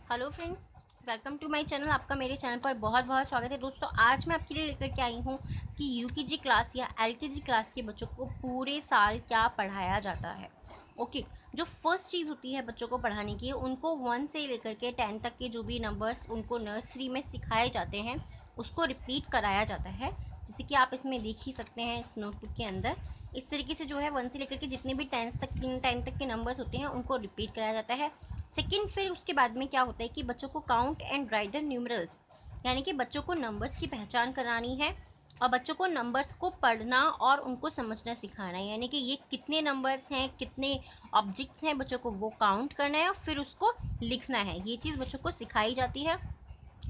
Hello friends, welcome to my channel. आपका मेरे channel पर बहुत बहुत स्वागत है। दोस्तों, आज मैं आपके लिए लेकर के आई हूँ कि यूकेजी क्लास या एलकेजी क्लास के बच्चों को पूरे साल क्या पढ़ाया जाता है। ओके, जो फर्स्ट चीज़ होती है बच्चों को पढ़ाने की, उनको 1 से लेकर के 10 तक के जो भी नंबर्स उनको नर्सरी में सिखाए जाते हैं उसको रिपीट कराया जाता है। जैसे कि आप इसमें देख ही सकते हैं इस नोटबुक के अंदर। इस तरीके से जो है 1 से लेकर के जितने भी 10 तक के नंबर्स होते हैं उनको रिपीट कराया जाता है। सेकंड, फिर उसके बाद में क्या होता है कि बच्चों को count and right the numerals, यानी कि बच्चों को नंबर्स की पहचान करानी है और बच्चों को नंबर्स को पढ़ना और उनको समझना सिखाना है। यानी कि ये कितने नंबर्स हैं, कितने ऑब्जेक्ट्स हैं, बच्चों को वो काउंट करना है और फिर उसको लिखना है। ये चीज़ बच्चों को सिखाई जाती है।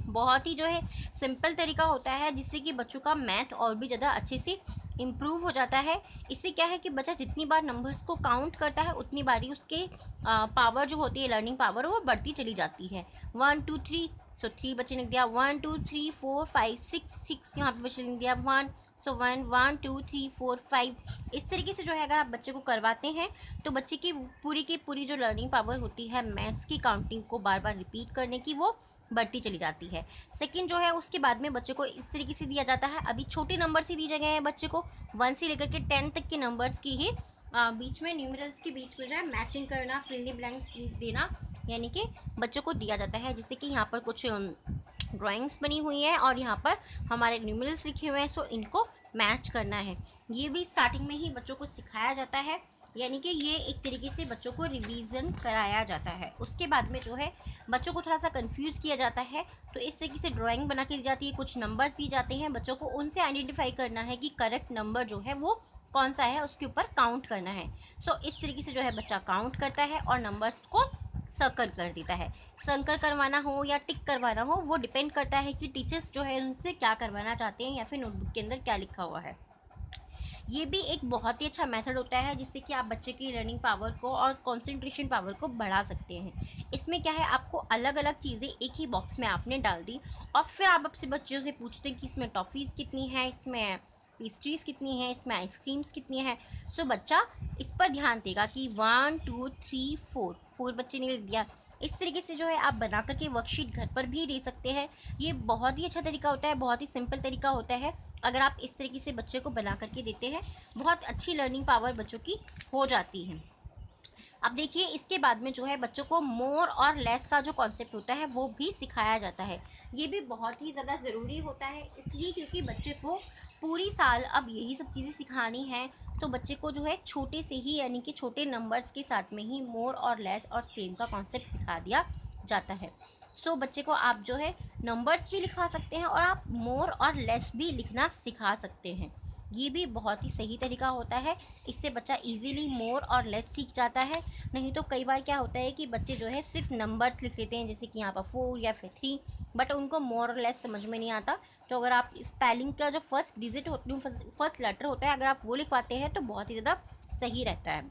बहुत ही जो है सिंपल तरीका होता है जिससे कि बच्चों का मैथ और भी ज़्यादा अच्छे से इम्प्रूव हो जाता है। इससे क्या है कि बच्चा जितनी बार नंबर्स को काउंट करता है उतनी बारी उसके पावर जो होती है, लर्निंग पावर, वो बढ़ती चली जाती है। 1 2 3, सो 3 बच्चे ने लिख दिया। 1 2 3 4 5 6, 6 यहाँ पे बच्चे ने लिख दिया 1, सो 1 1 2 3 4 5। इस तरीके से जो है अगर आप बच्चे को करवाते हैं तो बच्चे की पूरी जो लर्निंग पावर होती है मैथ्स की काउंटिंग को बार बार रिपीट करने की, वो बढ़ती चली जाती है। सेकंड जो है उसके बाद में बच्चे को इस तरीके से दिया जाता है, अभी छोटे नंबर से दिए गए हैं बच्चे को 1 से लेकर के 10 तक के नंबर्स की ही बीच में न्यूमरल्स के बीच में जो है मैचिंग करना, फिल इन ब्लैंक्स देना, यानी कि बच्चों को दिया जाता है। जैसे कि यहाँ पर कुछ ड्राइंग्स बनी हुई है और यहाँ पर हमारे न्यूमरल्स लिखे हुए हैं, सो इनको मैच करना है। ये भी स्टार्टिंग में ही बच्चों को सिखाया जाता है, यानी कि ये एक तरीके से बच्चों को रिवीजन कराया जाता है। उसके बाद में जो है बच्चों को थोड़ा सा कंफ्यूज किया जाता है, तो इस तरीके से ड्राइंग बना के दी जाती है, कुछ नंबर्स दिए जाते हैं, बच्चों को उनसे आइडेंटिफाई करना है कि करेक्ट नंबर जो है वो कौन सा है, उसके ऊपर काउंट करना है। सो इस तरीके से जो है बच्चा काउंट करता है और नंबर्स को सर्कल कर देता है। सर्कल करवाना हो या टिक करवाना हो वो डिपेंड करता है कि टीचर्स जो है उनसे क्या करवाना चाहते हैं या फिर नोटबुक के अंदर क्या लिखा हुआ है। ये भी एक बहुत ही अच्छा मेथड होता है जिससे कि आप बच्चे की लर्निंग पावर को और कंसंट्रेशन पावर को बढ़ा सकते हैं। इसमें क्या है, आपको अलग अलग चीज़ें एक ही बॉक्स में आपने डाल दी और फिर आप आपसे बच्चों से पूछते हैं कि इसमें टॉफ़ीज़ कितनी है, इसमें पेस्ट्रीज़ कितनी है, इसमें आइसक्रीम्स कितनी है। सो बच्चा इस पर ध्यान देगा कि 1 2 3 4 बच्चे ने लिख दिया। इस तरीके से जो है आप बना करके वर्कशीट घर पर भी दे सकते हैं। ये बहुत ही अच्छा तरीका होता है, बहुत ही सिंपल तरीका होता है। अगर आप इस तरीके से बच्चे को बना करके देते हैं, बहुत अच्छी लर्निंग पावर बच्चों की हो जाती है। अब देखिए, इसके बाद में जो है बच्चों को मोर और लेस का जो कॉन्सेप्ट होता है वो भी सिखाया जाता है। ये भी बहुत ही ज़्यादा ज़रूरी होता है, इसलिए क्योंकि बच्चे को पूरी साल अब यही सब चीज़ें सिखानी है, तो बच्चे को जो है छोटे से ही, यानी कि छोटे नंबर्स के साथ में ही मोर और लेस और सेम का कॉन्सेप्ट सिखा दिया जाता है। सो बच्चे को आप जो है नंबर्स भी लिखवा सकते हैं और आप मोर और लेस भी लिखना सिखा सकते हैं। ये भी बहुत ही सही तरीका होता है, इससे बच्चा इजीली मोर और लेस सीख जाता है। नहीं तो कई बार क्या होता है कि बच्चे जो है सिर्फ नंबर्स लिख लेते हैं, जैसे कि यहाँ पर 4 या फिर 3, बट उनको मोर और लेस समझ में नहीं आता। तो अगर आप स्पेलिंग का जो फर्स्ट डिजिट फर्स्ट लेटर होता है, अगर आप वो लिखवाते हैं तो बहुत ही ज़्यादा सही रहता है।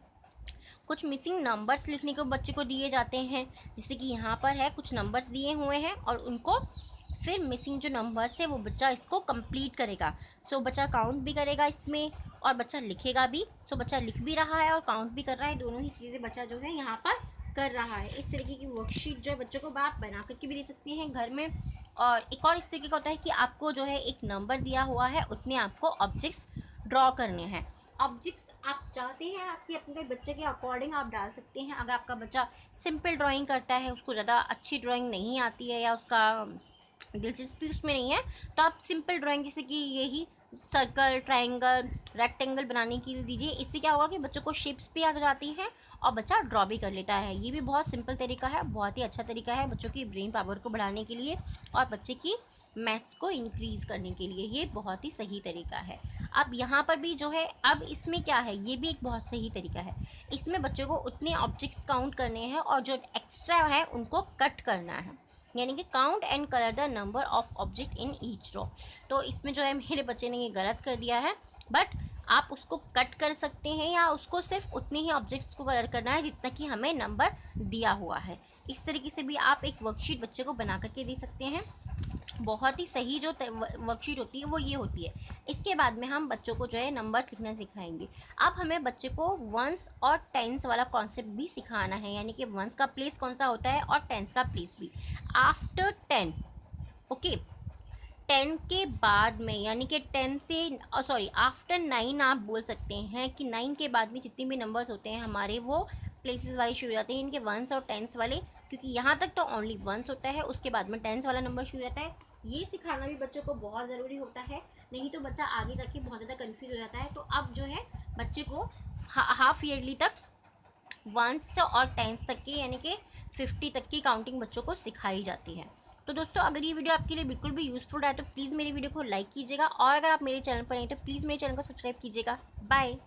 कुछ मिसिंग नंबर्स लिखने को बच्चे को दिए जाते हैं, जैसे कि यहाँ पर है कुछ नंबर्स दिए हुए हैं और उनको फिर मिसिंग जो नंबर्स है वो बच्चा इसको कंप्लीट करेगा। सो बच्चा काउंट भी करेगा इसमें और बच्चा लिखेगा भी। सो बच्चा लिख भी रहा है और काउंट भी कर रहा है, दोनों ही चीज़ें बच्चा जो है यहाँ पर कर रहा है। इस तरीके की वर्कशीट जो है बच्चों को आप बना करके भी दे सकते हैं घर में। और एक और इस तरीके का होता है कि आपको जो है एक नंबर दिया हुआ है, उतने आपको ऑब्जेक्ट्स ड्रॉ करने हैं। ऑब्जेक्ट्स आप चाहते हैं आपके अपने बच्चे के अकॉर्डिंग आप डाल सकते हैं। अगर आपका बच्चा सिंपल ड्राइंग करता है, उसको ज़्यादा अच्छी ड्राइंग नहीं आती है या उसका दिलचस्पी उसमें नहीं है, तो आप सिंपल ड्राइंग जैसे कि यही सर्कल, ट्रायंगल, रेक्टेंगल बनाने के लिए दीजिए। इससे क्या होगा कि बच्चों को शेप्स भी आ जाती हैं और बच्चा ड्रॉ भी कर लेता है। ये भी बहुत सिंपल तरीका है, बहुत ही अच्छा तरीका है बच्चों की ब्रेन पावर को बढ़ाने के लिए और बच्चे की मैथ्स को इंक्रीज़ करने के लिए। ये बहुत ही सही तरीका है। अब यहाँ पर भी जो है, अब इसमें क्या है, ये भी एक बहुत सही तरीका है। इसमें बच्चों को उतने ऑब्जेक्ट्स काउंट करने हैं और जो एक्स्ट्रा है उनको कट करना है, यानी कि count and colour the number of object in each row. तो इसमें जो है मेरे बच्चे ने ये गलत कर दिया है, बट आप उसको कट कर सकते हैं या उसको सिर्फ उतने ही ऑब्जेक्ट्स को कलर करना है जितना कि हमें नंबर दिया हुआ है। इस तरीके से भी आप एक वर्कशीट बच्चे को बना करके दे सकते हैं। बहुत ही सही जो वर्कशीट होती है वो ये होती है। इसके बाद में हम बच्चों को जो है नंबर्स लिखना सिखाएंगे। अब हमें बच्चे को वंस और टेंस वाला कॉन्सेप्ट भी सिखाना है, यानी कि वंस का प्लेस कौन सा होता है और टेंस का प्लेस भी। आफ्टर 10, ओके, 10 के बाद में, यानी कि 10 से सॉरी आफ्टर 9 आप बोल सकते हैं कि 9 के बाद में जितने भी नंबर्स होते हैं हमारे वो प्लेसेस वाले शुरू हो जाते हैं, इनके वंस और टेंस वाले, क्योंकि यहाँ तक तो ओनली वंस होता है, उसके बाद में टेंस वाला नंबर शुरू हो जाता है। ये सिखाना भी बच्चों को बहुत ज़रूरी होता है, नहीं तो बच्चा आगे जाके बहुत ज़्यादा कन्फ्यूज हो जाता है। तो अब जो है बच्चे को हाफ ईयरली तक वंस और टेंस तक की, यानी कि 50 तक की काउंटिंग बच्चों को सिखाई जाती है। तो दोस्तों अगर ये वीडियो आपके लिए बिल्कुल भी यूज़फुल रहा है तो प्लीज़ मेरी वीडियो को लाइक कीजिएगा, और अगर आप मेरे चैनल पर नहीं तो प्लीज़ मेरे चैनल को सब्सक्राइब कीजिएगा। बाय।